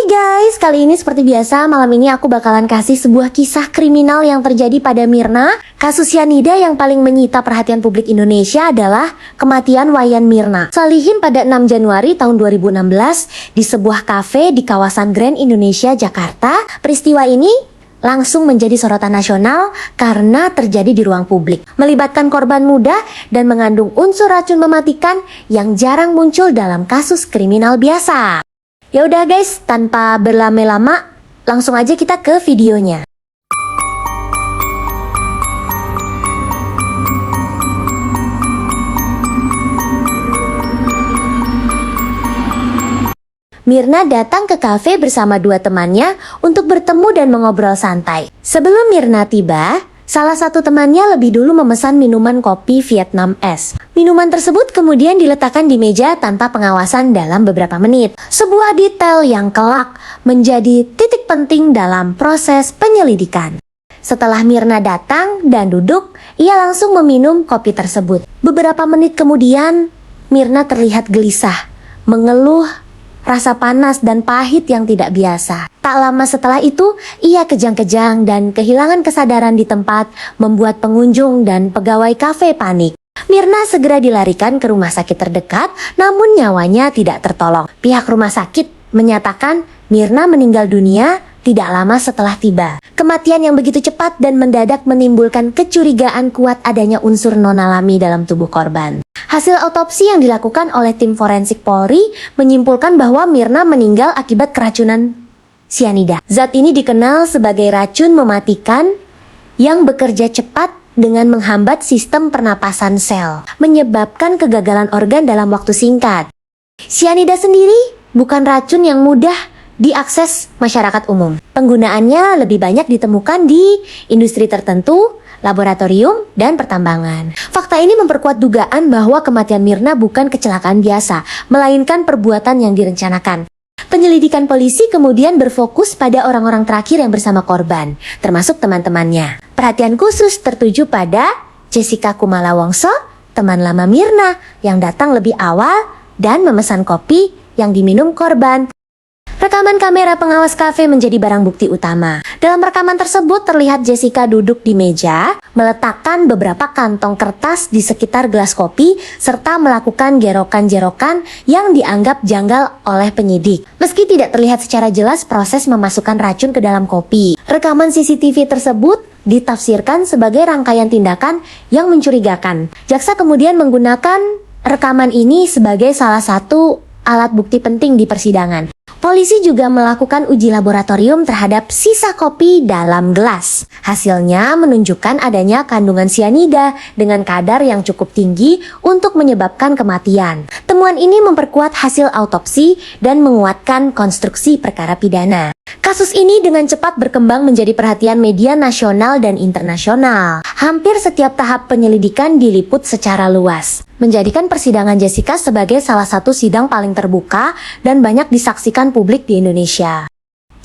Hai guys, kali ini seperti biasa malam ini aku bakalan kasih sebuah kisah kriminal yang terjadi pada Mirna. Kasus sianida yang paling menyita perhatian publik Indonesia adalah kematian Wayan Mirna Salihin pada 6 Januari tahun 2016 di sebuah kafe di kawasan Grand Indonesia, Jakarta. Peristiwa ini langsung menjadi sorotan nasional karena terjadi di ruang publik, melibatkan korban muda dan mengandung unsur racun mematikan yang jarang muncul dalam kasus kriminal biasa. Ya udah guys, tanpa berlama-lama, langsung aja kita ke videonya. Mirna datang ke kafe bersama dua temannya untuk bertemu dan mengobrol santai. Sebelum Mirna tiba, salah satu temannya lebih dulu memesan minuman kopi Vietnam es. Minuman tersebut kemudian diletakkan di meja tanpa pengawasan dalam beberapa menit. Sebuah detail yang kelak menjadi titik penting dalam proses penyelidikan. Setelah Mirna datang dan duduk, ia langsung meminum kopi tersebut. Beberapa menit kemudian, Mirna terlihat gelisah, mengeluh rasa panas dan pahit yang tidak biasa. Tak lama setelah itu, ia kejang-kejang dan kehilangan kesadaran di tempat, membuat pengunjung dan pegawai kafe panik. Mirna segera dilarikan ke rumah sakit terdekat, namun nyawanya tidak tertolong. Pihak rumah sakit menyatakan Mirna meninggal dunia tidak lama setelah tiba. Kematian yang begitu cepat dan mendadak menimbulkan kecurigaan kuat adanya unsur non-alami dalam tubuh korban. Hasil autopsi yang dilakukan oleh tim forensik Polri menyimpulkan bahwa Mirna meninggal akibat keracunan sianida. Zat ini dikenal sebagai racun mematikan yang bekerja cepat dengan menghambat sistem pernapasan sel, menyebabkan kegagalan organ dalam waktu singkat. Sianida sendiri bukan racun yang mudah diakses masyarakat umum. Penggunaannya lebih banyak ditemukan di industri tertentu, laboratorium, dan pertambangan. Fakta ini memperkuat dugaan bahwa kematian Mirna bukan kecelakaan biasa, melainkan perbuatan yang direncanakan. Penyelidikan polisi kemudian berfokus pada orang-orang terakhir yang bersama korban, termasuk teman-temannya. Perhatian khusus tertuju pada Jessica Kumala Wongso, teman lama Mirna, yang datang lebih awal dan memesan kopi yang diminum korban. Rekaman kamera pengawas kafe menjadi barang bukti utama. Dalam rekaman tersebut terlihat Jessica duduk di meja, meletakkan beberapa kantong kertas di sekitar gelas kopi, serta melakukan gerokan-gerokan yang dianggap janggal oleh penyidik. Meski tidak terlihat secara jelas proses memasukkan racun ke dalam kopi, rekaman CCTV tersebut ditafsirkan sebagai rangkaian tindakan yang mencurigakan. Jaksa kemudian menggunakan rekaman ini sebagai salah satu alat bukti penting di persidangan. Polisi juga melakukan uji laboratorium terhadap sisa kopi dalam gelas. Hasilnya menunjukkan adanya kandungan sianida dengan kadar yang cukup tinggi untuk menyebabkan kematian. Temuan ini memperkuat hasil autopsi dan menguatkan konstruksi perkara pidana. Kasus ini dengan cepat berkembang menjadi perhatian media nasional dan internasional. Hampir setiap tahap penyelidikan diliput secara luas, menjadikan persidangan Jessica sebagai salah satu sidang paling terbuka dan banyak disaksikan publik di Indonesia.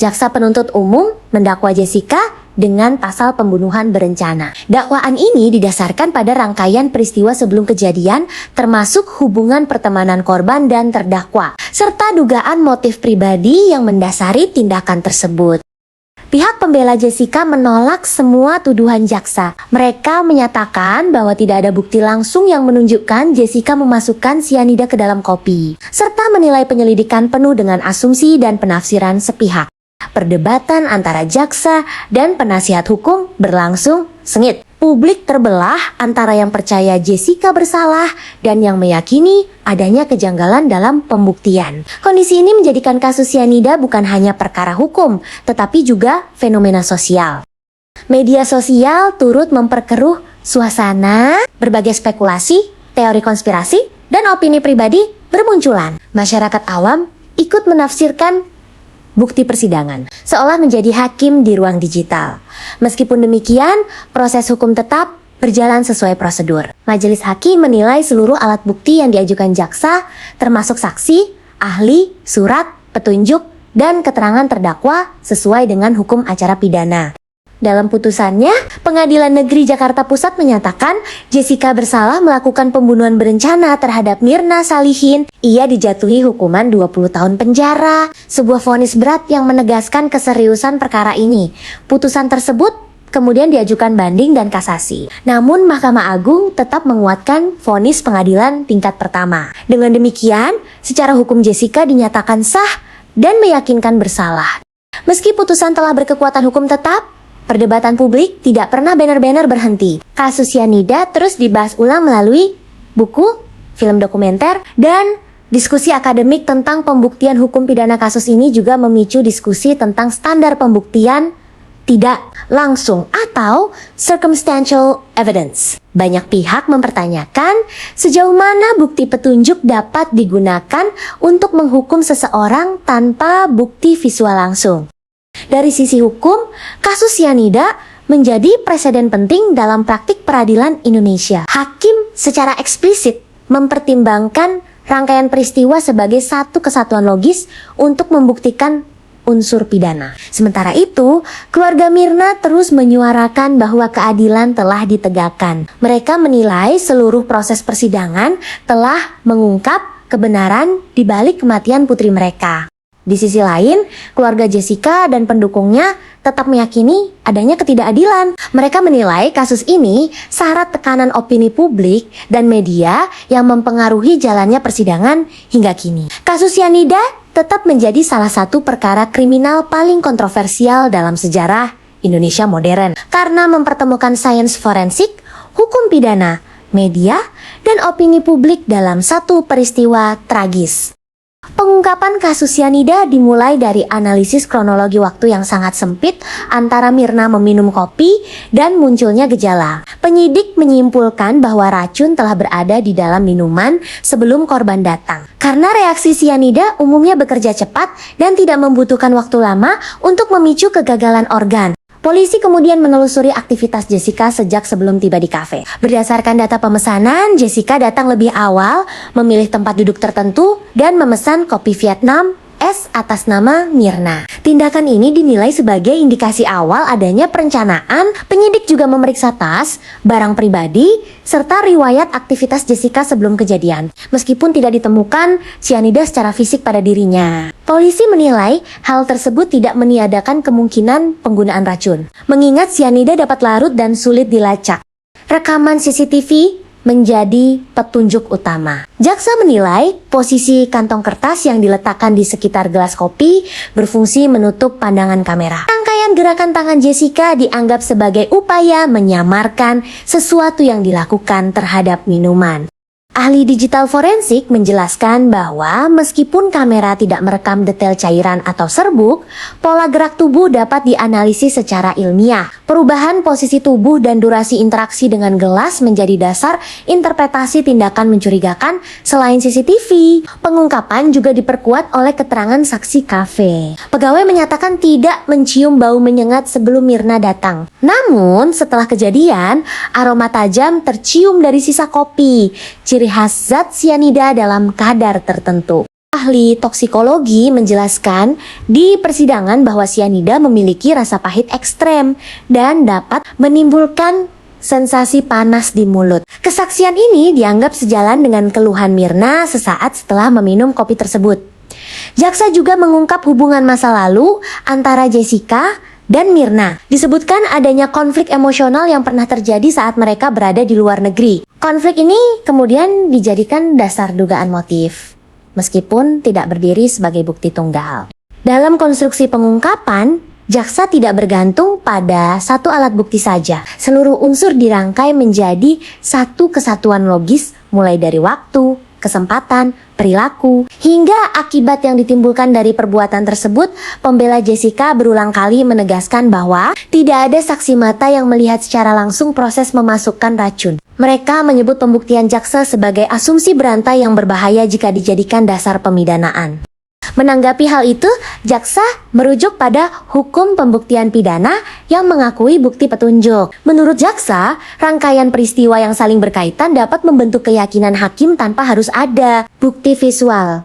Jaksa penuntut umum mendakwa Jessica dengan pasal pembunuhan berencana. Dakwaan ini didasarkan pada rangkaian peristiwa sebelum kejadian, termasuk hubungan pertemanan korban dan terdakwa, serta dugaan motif pribadi yang mendasari tindakan tersebut. Pihak pembela Jessica menolak semua tuduhan jaksa. Mereka menyatakan bahwa tidak ada bukti langsung yang menunjukkan Jessica memasukkan sianida ke dalam kopi, serta menilai penyelidikan penuh dengan asumsi dan penafsiran sepihak. Perdebatan antara jaksa dan penasihat hukum berlangsung sengit. Publik terbelah antara yang percaya Jessica bersalah dan yang meyakini adanya kejanggalan dalam pembuktian. Kondisi ini menjadikan kasus sianida bukan hanya perkara hukum, tetapi juga fenomena sosial. Media sosial turut memperkeruh suasana, berbagai spekulasi, teori konspirasi, dan opini pribadi bermunculan. Masyarakat awam ikut menafsirkan bukti persidangan, seolah menjadi hakim di ruang digital. Meskipun demikian, proses hukum tetap berjalan sesuai prosedur. Majelis hakim menilai seluruh alat bukti yang diajukan jaksa, termasuk saksi, ahli, surat, petunjuk, dan keterangan terdakwa sesuai dengan hukum acara pidana. Dalam putusannya, Pengadilan Negeri Jakarta Pusat menyatakan Jessica bersalah melakukan pembunuhan berencana terhadap Mirna Salihin. Ia dijatuhi hukuman 20 tahun penjara, sebuah vonis berat yang menegaskan keseriusan perkara ini. Putusan tersebut kemudian diajukan banding dan kasasi. Namun Mahkamah Agung tetap menguatkan vonis pengadilan tingkat pertama. Dengan demikian, secara hukum Jessica dinyatakan sah dan meyakinkan bersalah. Meski putusan telah berkekuatan hukum tetap, perdebatan publik tidak pernah benar-benar berhenti. Kasus cyanida terus dibahas ulang melalui buku, film dokumenter, dan diskusi akademik tentang pembuktian hukum pidana. Kasus ini juga memicu diskusi tentang standar pembuktian tidak langsung atau circumstantial evidence. Banyak pihak mempertanyakan sejauh mana bukti petunjuk dapat digunakan untuk menghukum seseorang tanpa bukti visual langsung. Dari sisi hukum, kasus cyanida menjadi preseden penting dalam praktik peradilan Indonesia. Hakim secara eksplisit mempertimbangkan rangkaian peristiwa sebagai satu kesatuan logis untuk membuktikan unsur pidana. Sementara itu, keluarga Mirna terus menyuarakan bahwa keadilan telah ditegakkan. Mereka menilai seluruh proses persidangan telah mengungkap kebenaran di balik kematian putri mereka. Di sisi lain, keluarga Jessica dan pendukungnya tetap meyakini adanya ketidakadilan. Mereka menilai kasus ini syarat tekanan opini publik dan media yang mempengaruhi jalannya persidangan hingga kini. Kasus cyanida tetap menjadi salah satu perkara kriminal paling kontroversial dalam sejarah Indonesia modern karena mempertemukan sains forensik, hukum pidana, media, dan opini publik dalam satu peristiwa tragis. Pengungkapan kasus cyanida dimulai dari analisis kronologi waktu yang sangat sempit antara Mirna meminum kopi dan munculnya gejala. Penyidik menyimpulkan bahwa racun telah berada di dalam minuman sebelum korban datang. Karena reaksi cyanida umumnya bekerja cepat dan tidak membutuhkan waktu lama untuk memicu kegagalan organ. Polisi kemudian menelusuri aktivitas Jessica sejak sebelum tiba di kafe. Berdasarkan data pemesanan, Jessica datang lebih awal, memilih tempat duduk tertentu, dan memesan kopi Vietnam es atas nama Mirna. Tindakan ini dinilai sebagai indikasi awal adanya perencanaan. Penyidik juga memeriksa tas, barang pribadi, serta riwayat aktivitas Jessica sebelum kejadian. Meskipun tidak ditemukan cyanida secara fisik pada dirinya. Polisi menilai hal tersebut tidak meniadakan kemungkinan penggunaan racun, mengingat cyanida dapat larut dan sulit dilacak. Rekaman CCTV menjadi petunjuk utama. Jaksa menilai posisi kantong kertas yang diletakkan di sekitar gelas kopi berfungsi menutup pandangan kamera. Rangkaian gerakan tangan Jessica dianggap sebagai upaya menyamarkan sesuatu yang dilakukan terhadap minuman. Ahli digital forensik menjelaskan bahwa meskipun kamera tidak merekam detail cairan atau serbuk, pola gerak tubuh dapat dianalisis secara ilmiah. Perubahan posisi tubuh dan durasi interaksi dengan gelas menjadi dasar interpretasi tindakan mencurigakan. Selain CCTV, pengungkapan juga diperkuat oleh keterangan saksi kafe. Pegawai menyatakan tidak mencium bau menyengat sebelum Mirna datang. Namun, setelah kejadian, aroma tajam tercium dari sisa kopi. Ciri khas zat cyanida dalam kadar tertentu. Ahli toksikologi menjelaskan di persidangan bahwa cyanida memiliki rasa pahit ekstrem dan dapat menimbulkan sensasi panas di mulut. Kesaksian ini dianggap sejalan dengan keluhan Mirna sesaat setelah meminum kopi tersebut. Jaksa juga mengungkap hubungan masa lalu antara Jessica dan Mirna. Disebutkan adanya konflik emosional yang pernah terjadi saat mereka berada di luar negeri. Konflik ini kemudian dijadikan dasar dugaan motif, meskipun tidak berdiri sebagai bukti tunggal. Dalam konstruksi pengungkapan, jaksa tidak bergantung pada satu alat bukti saja. Seluruh unsur dirangkai menjadi satu kesatuan logis, mulai dari waktu, kesempatan, perilaku, hingga akibat yang ditimbulkan dari perbuatan tersebut. Pembela Jessica berulang kali menegaskan bahwa tidak ada saksi mata yang melihat secara langsung proses memasukkan racun. Mereka menyebut pembuktian jaksa sebagai asumsi berantai yang berbahaya jika dijadikan dasar pemidanaan. Menanggapi hal itu, jaksa merujuk pada hukum pembuktian pidana yang mengakui bukti petunjuk. Menurut jaksa, rangkaian peristiwa yang saling berkaitan dapat membentuk keyakinan hakim tanpa harus ada bukti visual.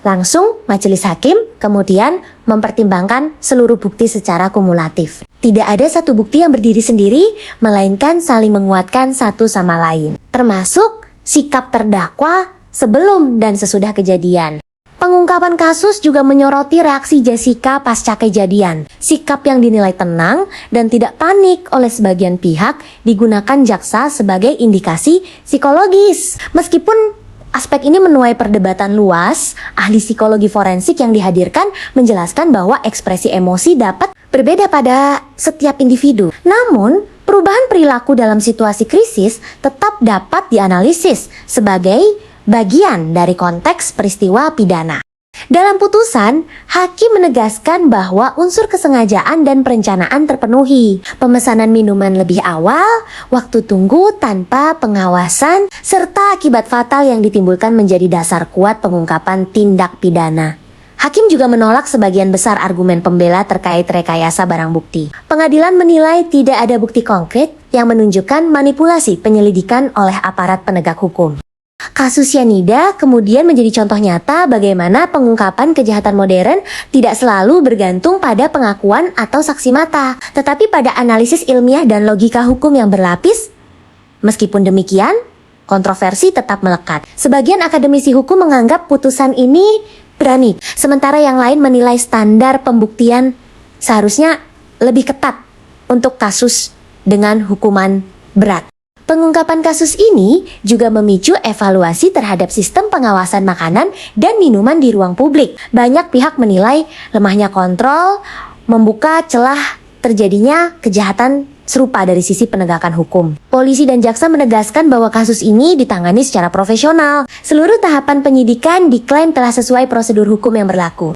Langsung majelis hakim kemudian mempertimbangkan seluruh bukti secara kumulatif. Tidak ada satu bukti yang berdiri sendiri, melainkan saling menguatkan satu sama lain. Termasuk sikap terdakwa sebelum dan sesudah kejadian. Pengungkapan kasus juga menyoroti reaksi Jessica pasca kejadian. Sikap yang dinilai tenang dan tidak panik oleh sebagian pihak digunakan jaksa sebagai indikasi psikologis. Meskipun aspek ini menuai perdebatan luas, ahli psikologi forensik yang dihadirkan menjelaskan bahwa ekspresi emosi dapat berbeda pada setiap individu. Namun, perubahan perilaku dalam situasi krisis tetap dapat dianalisis sebagai bagian dari konteks peristiwa pidana. Dalam putusan, hakim menegaskan bahwa unsur kesengajaan dan perencanaan terpenuhi. Pemesanan minuman lebih awal, waktu tunggu tanpa pengawasan, serta akibat fatal yang ditimbulkan menjadi dasar kuat pengungkapan tindak pidana. Hakim juga menolak sebagian besar argumen pembela terkait rekayasa barang bukti. Pengadilan menilai tidak ada bukti konkret yang menunjukkan manipulasi penyelidikan oleh aparat penegak hukum. Kasus cyanida kemudian menjadi contoh nyata bagaimana pengungkapan kejahatan modern tidak selalu bergantung pada pengakuan atau saksi mata, tetapi pada analisis ilmiah dan logika hukum yang berlapis. Meskipun demikian, kontroversi tetap melekat. Sebagian akademisi hukum menganggap putusan ini berani, sementara yang lain menilai standar pembuktian seharusnya lebih ketat untuk kasus dengan hukuman berat. Pengungkapan kasus ini juga memicu evaluasi terhadap sistem pengawasan makanan dan minuman di ruang publik. Banyak pihak menilai lemahnya kontrol membuka celah terjadinya kejahatan serupa dari sisi penegakan hukum. Polisi dan jaksa menegaskan bahwa kasus ini ditangani secara profesional. Seluruh tahapan penyidikan diklaim telah sesuai prosedur hukum yang berlaku.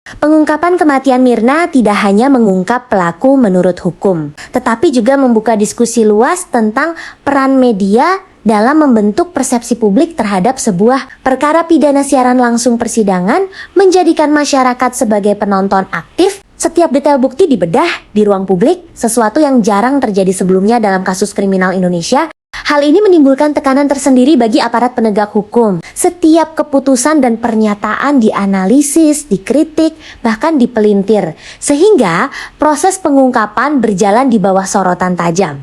Pengungkapan kematian Mirna tidak hanya mengungkap pelaku menurut hukum, tetapi juga membuka diskusi luas tentang peran media dalam membentuk persepsi publik terhadap sebuah perkara pidana. Siaran langsung persidangan menjadikan masyarakat sebagai penonton aktif. Setiap detail bukti dibedah di ruang publik, sesuatu yang jarang terjadi sebelumnya dalam kasus kriminal Indonesia. Hal ini menimbulkan tekanan tersendiri bagi aparat penegak hukum. Setiap keputusan dan pernyataan dianalisis, dikritik, bahkan dipelintir, sehingga proses pengungkapan berjalan di bawah sorotan tajam.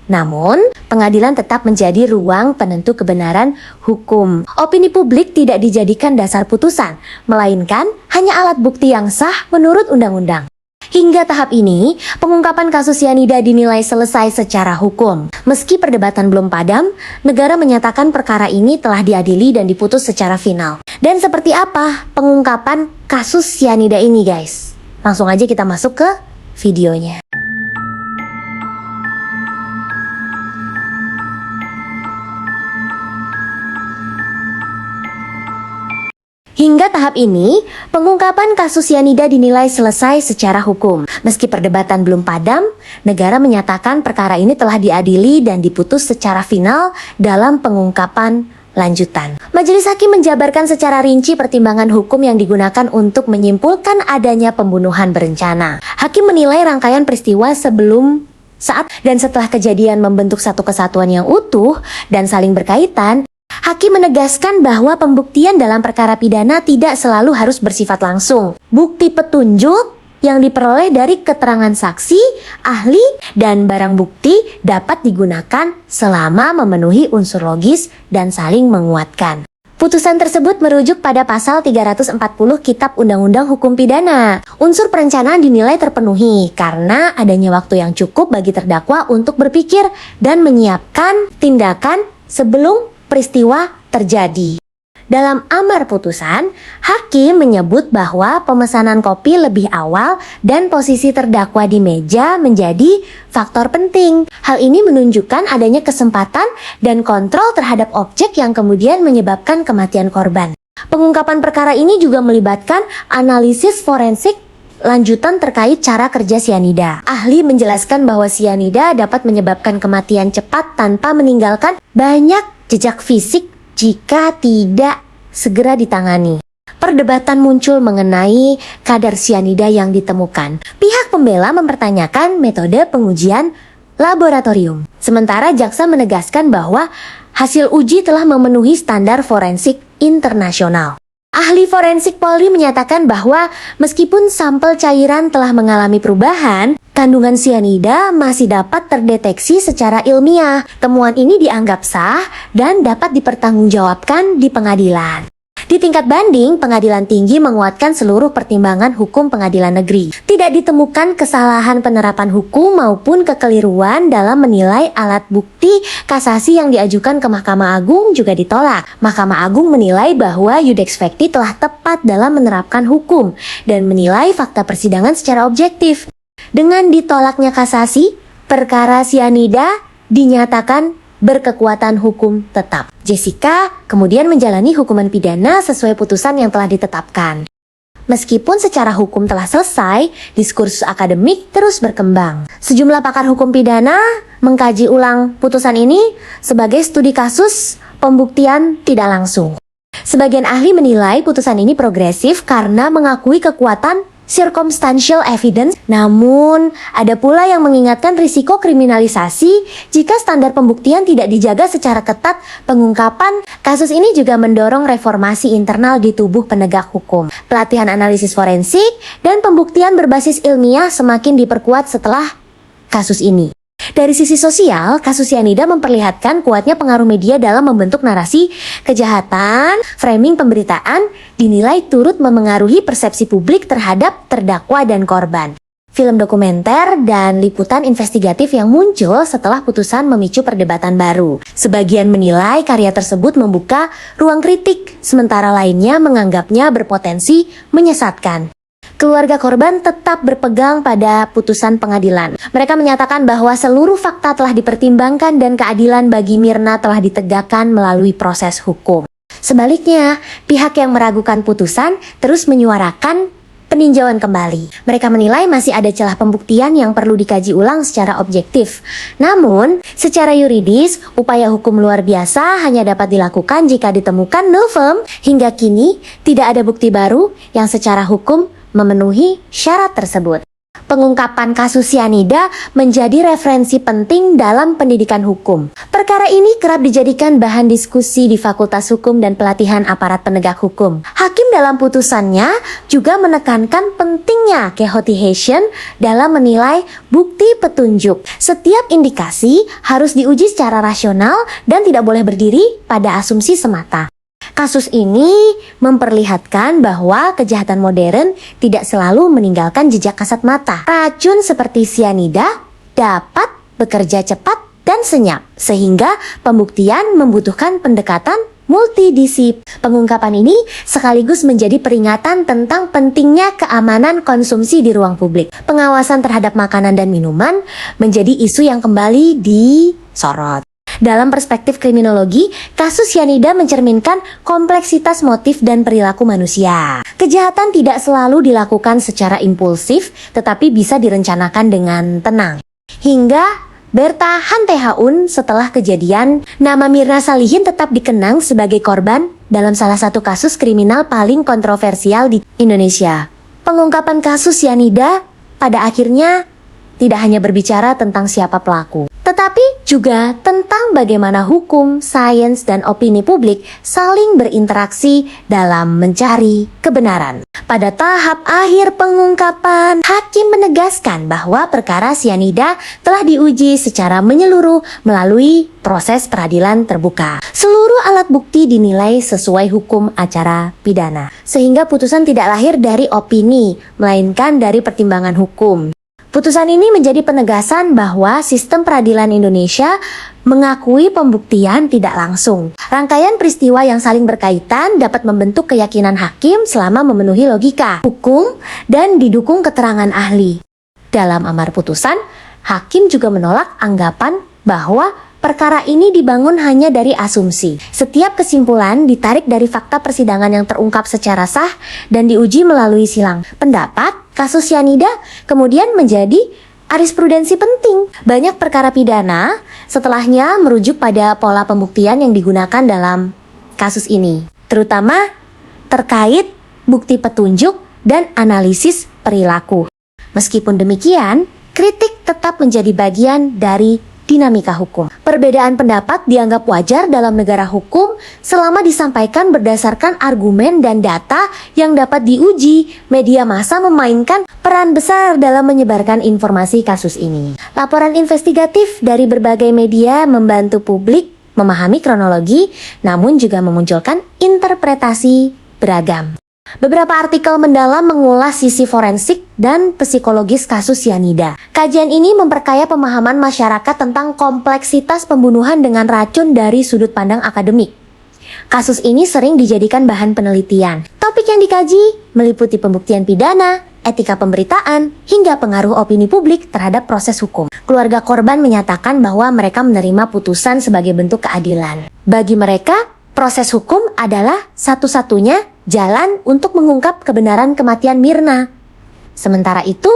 Namun, pengadilan tetap menjadi ruang penentu kebenaran hukum. Opini publik tidak dijadikan dasar putusan, melainkan hanya alat bukti yang sah menurut undang-undang. Hingga tahap ini, pengungkapan kasus cyanida dinilai selesai secara hukum. Meski perdebatan belum padam, negara menyatakan perkara ini telah diadili dan diputus secara final. Dan seperti apa pengungkapan kasus cyanida ini, guys? Langsung aja kita masuk ke videonya. Hingga tahap ini, pengungkapan kasus cyanida dinilai selesai secara hukum. Meski perdebatan belum padam, negara menyatakan perkara ini telah diadili dan diputus secara final dalam pengungkapan lanjutan. Majelis hakim menjabarkan secara rinci pertimbangan hukum yang digunakan untuk menyimpulkan adanya pembunuhan berencana. Hakim menilai rangkaian peristiwa sebelum, saat, dan setelah kejadian membentuk satu kesatuan yang utuh dan saling berkaitan. Hakim menegaskan bahwa pembuktian dalam perkara pidana tidak selalu harus bersifat langsung. Bukti petunjuk yang diperoleh dari keterangan saksi, ahli, dan barang bukti dapat digunakan selama memenuhi unsur logis dan saling menguatkan. Putusan tersebut merujuk pada pasal 340 Kitab Undang-Undang Hukum Pidana. Unsur perencanaan dinilai terpenuhi karena adanya waktu yang cukup bagi terdakwa untuk berpikir dan menyiapkan tindakan sebelum peristiwa terjadi. Dalam amar putusan, hakim menyebut bahwa pemesanan kopi lebih awal dan posisi terdakwa di meja menjadi faktor penting. Hal ini menunjukkan adanya kesempatan dan kontrol terhadap objek yang kemudian menyebabkan kematian korban. Pengungkapan perkara ini juga melibatkan analisis forensik lanjutan terkait cara kerja cyanida. Ahli menjelaskan bahwa cyanida dapat menyebabkan kematian cepat tanpa meninggalkan banyak jejak fisik jika tidak segera ditangani. Perdebatan muncul mengenai kadar cyanida yang ditemukan. Pihak pembela mempertanyakan metode pengujian laboratorium. Sementara jaksa menegaskan bahwa hasil uji telah memenuhi standar forensik internasional. Ahli forensik Polri menyatakan bahwa meskipun sampel cairan telah mengalami perubahan, kandungan sianida masih dapat terdeteksi secara ilmiah. Temuan ini dianggap sah dan dapat dipertanggungjawabkan di pengadilan. Di tingkat banding, Pengadilan Tinggi menguatkan seluruh pertimbangan hukum pengadilan negeri. Tidak ditemukan kesalahan penerapan hukum maupun kekeliruan dalam menilai alat bukti. Kasasi yang diajukan ke Mahkamah Agung juga ditolak. Mahkamah Agung menilai bahwa Iudex Facti telah tepat dalam menerapkan hukum dan menilai fakta persidangan secara objektif. Dengan ditolaknya kasasi, perkara sianida dinyatakan berkekuatan hukum tetap. Jessica kemudian menjalani hukuman pidana sesuai putusan yang telah ditetapkan. Meskipun secara hukum telah selesai, diskursus akademik terus berkembang. Sejumlah pakar hukum pidana mengkaji ulang putusan ini sebagai studi kasus pembuktian tidak langsung. Sebagian ahli menilai putusan ini progresif karena mengakui kekuatan circumstantial evidence, namun ada pula yang mengingatkan risiko kriminalisasi jika standar pembuktian tidak dijaga secara ketat. Pengungkapan kasus ini juga mendorong reformasi internal di tubuh penegak hukum. Pelatihan analisis forensik dan pembuktian berbasis ilmiah semakin diperkuat setelah kasus ini. Dari sisi sosial, kasus sianida memperlihatkan kuatnya pengaruh media dalam membentuk narasi kejahatan. Framing pemberitaan dinilai turut memengaruhi persepsi publik terhadap terdakwa dan korban. Film dokumenter dan liputan investigatif yang muncul setelah putusan memicu perdebatan baru. Sebagian menilai karya tersebut membuka ruang kritik, sementara lainnya menganggapnya berpotensi menyesatkan. Keluarga korban tetap berpegang pada putusan pengadilan. Mereka menyatakan bahwa seluruh fakta telah dipertimbangkan dan keadilan bagi Mirna telah ditegakkan melalui proses hukum. Sebaliknya, pihak yang meragukan putusan terus menyuarakan peninjauan kembali. Mereka menilai masih ada celah pembuktian yang perlu dikaji ulang secara objektif. Namun, secara yuridis, upaya hukum luar biasa hanya dapat dilakukan jika ditemukan novum. Hingga kini, tidak ada bukti baru yang secara hukum memenuhi syarat tersebut. Pengungkapan kasus sianida menjadi referensi penting dalam pendidikan hukum. Perkara ini kerap dijadikan bahan diskusi di Fakultas Hukum dan pelatihan aparat penegak hukum. Hakim dalam putusannya juga menekankan pentingnya cohabitation dalam menilai bukti petunjuk. Setiap indikasi harus diuji secara rasional dan tidak boleh berdiri pada asumsi semata. Kasus ini memperlihatkan bahwa kejahatan modern tidak selalu meninggalkan jejak kasat mata. Racun seperti sianida dapat bekerja cepat dan senyap, sehingga pembuktian membutuhkan pendekatan multidisiplin. Pengungkapan ini sekaligus menjadi peringatan tentang pentingnya keamanan konsumsi di ruang publik. Pengawasan terhadap makanan dan minuman menjadi isu yang kembali disorot. Dalam perspektif kriminologi, kasus sianida mencerminkan kompleksitas motif dan perilaku manusia. Kejahatan tidak selalu dilakukan secara impulsif, tetapi bisa direncanakan dengan tenang. Hingga Berta Hantehaun setelah kejadian, nama Mirna Salihin tetap dikenang sebagai korban dalam salah satu kasus kriminal paling kontroversial di Indonesia. Pengungkapan kasus sianida pada akhirnya tidak hanya berbicara tentang siapa pelaku, tetapi juga tentang bagaimana hukum, sains, dan opini publik saling berinteraksi dalam mencari kebenaran. Pada tahap akhir pengungkapan, hakim menegaskan bahwa perkara sianida telah diuji secara menyeluruh melalui proses peradilan terbuka. Seluruh alat bukti dinilai sesuai hukum acara pidana, sehingga putusan tidak lahir dari opini, melainkan dari pertimbangan hukum. Putusan ini menjadi penegasan bahwa sistem peradilan Indonesia mengakui pembuktian tidak langsung. Rangkaian peristiwa yang saling berkaitan dapat membentuk keyakinan hakim selama memenuhi logika hukum dan didukung keterangan ahli. Dalam amar putusan, hakim juga menolak anggapan bahwa perkara ini dibangun hanya dari asumsi. Setiap kesimpulan ditarik dari fakta persidangan yang terungkap secara sah dan diuji melalui silang pendapat. Kasus sianida kemudian menjadi arisprudensi penting. Banyak perkara pidana setelahnya merujuk pada pola pembuktian yang digunakan dalam kasus ini, terutama terkait bukti petunjuk dan analisis perilaku. Meskipun demikian, kritik tetap menjadi bagian dari dinamika hukum. Perbedaan pendapat dianggap wajar dalam negara hukum selama disampaikan berdasarkan argumen dan data yang dapat diuji. Media massa memainkan peran besar dalam menyebarkan informasi kasus ini. Laporan investigatif dari berbagai media membantu publik memahami kronologi, namun juga memunculkan interpretasi beragam. Beberapa artikel mendalam mengulas sisi forensik dan psikologis kasus sianida. Kajian ini memperkaya pemahaman masyarakat tentang kompleksitas pembunuhan dengan racun dari sudut pandang akademik. Kasus ini sering dijadikan bahan penelitian. Topik yang dikaji meliputi pembuktian pidana, etika pemberitaan, hingga pengaruh opini publik terhadap proses hukum. Keluarga korban menyatakan bahwa mereka menerima putusan sebagai bentuk keadilan. Bagi mereka, proses hukum adalah satu-satunya jalan untuk mengungkap kebenaran kematian Mirna. Sementara itu,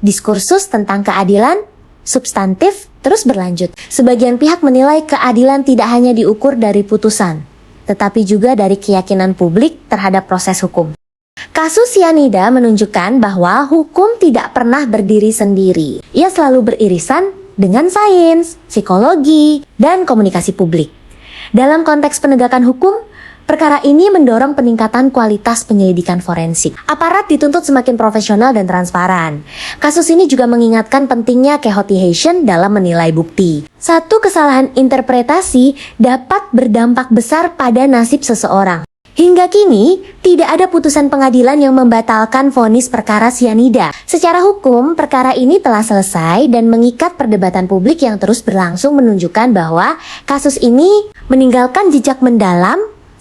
diskursus tentang keadilan substantif terus berlanjut. Sebagian pihak menilai keadilan tidak hanya diukur dari putusan, tetapi juga dari keyakinan publik terhadap proses hukum. Kasus sianida menunjukkan bahwa hukum tidak pernah berdiri sendiri. Ia selalu beririsan dengan sains, psikologi, dan komunikasi publik. Dalam konteks penegakan hukum, perkara ini mendorong peningkatan kualitas penyelidikan forensik. Aparat dituntut semakin profesional dan transparan. Kasus ini juga mengingatkan pentingnya kehati-hatian dalam menilai bukti. Satu kesalahan interpretasi dapat berdampak besar pada nasib seseorang. Hingga kini, tidak ada putusan pengadilan yang membatalkan vonis perkara sianida. Secara hukum, perkara ini telah selesai dan mengikat perdebatan publik yang terus berlangsung menunjukkan bahwa kasus ini meninggalkan jejak mendalam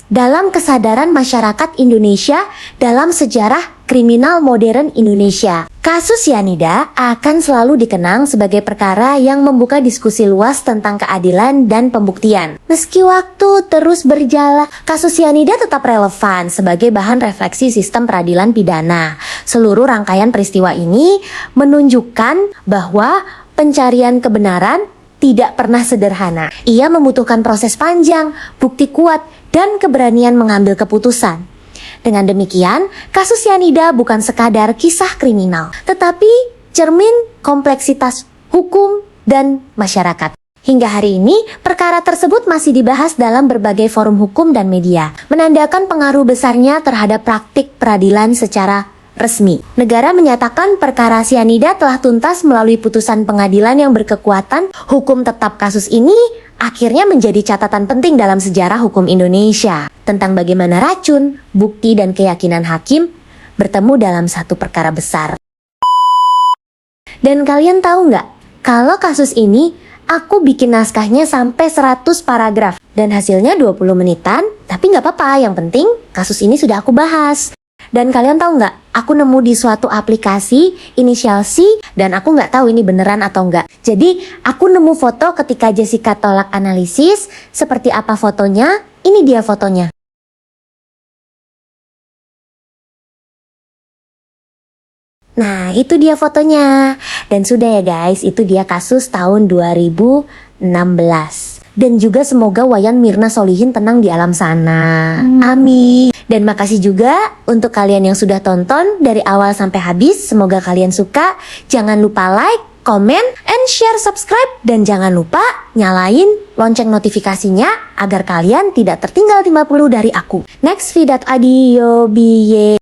dalam kesadaran masyarakat Indonesia dalam sejarah kriminal modern Indonesia. Kasus sianida akan selalu dikenang sebagai perkara yang membuka diskusi luas tentang keadilan dan pembuktian. Meski waktu terus berjalan, kasus sianida tetap relevan sebagai bahan refleksi sistem peradilan pidana. Seluruh rangkaian peristiwa ini menunjukkan bahwa pencarian kebenaran tidak pernah sederhana. Ia membutuhkan proses panjang, bukti kuat, dan keberanian mengambil keputusan. Dengan demikian, kasus sianida bukan sekadar kisah kriminal, tetapi cermin kompleksitas hukum dan masyarakat. Hingga hari ini, perkara tersebut masih dibahas dalam berbagai forum hukum dan media, menandakan pengaruh besarnya terhadap praktik peradilan secara resmi. Negara menyatakan perkara sianida telah tuntas melalui putusan pengadilan yang berkekuatan. Hukum tetap kasus ini akhirnya menjadi catatan penting dalam sejarah hukum Indonesia tentang bagaimana racun, bukti, dan keyakinan hakim bertemu dalam satu perkara besar. Dan kalian tahu nggak, kalau kasus ini aku bikin naskahnya sampai 100 paragraf dan hasilnya 20 menitan, tapi nggak apa-apa, yang penting kasus ini sudah aku bahas. Dan kalian tahu nggak, aku nemu di suatu aplikasi inisial C dan aku nggak tahu ini beneran atau nggak. Jadi aku nemu foto ketika Jessica tolak analisis. Seperti apa fotonya? Ini dia fotonya. Nah, itu dia fotonya. Dan sudah ya guys, itu dia kasus tahun 2016. Dan juga semoga Wayan Mirna Solihin tenang di alam sana. Amin. Dan makasih juga untuk kalian yang sudah tonton dari awal sampai habis. Semoga kalian suka. Jangan lupa like, comment, and share, subscribe. Dan jangan lupa nyalain lonceng notifikasinya agar kalian tidak tertinggal 50 dari aku. Next video, adio biye.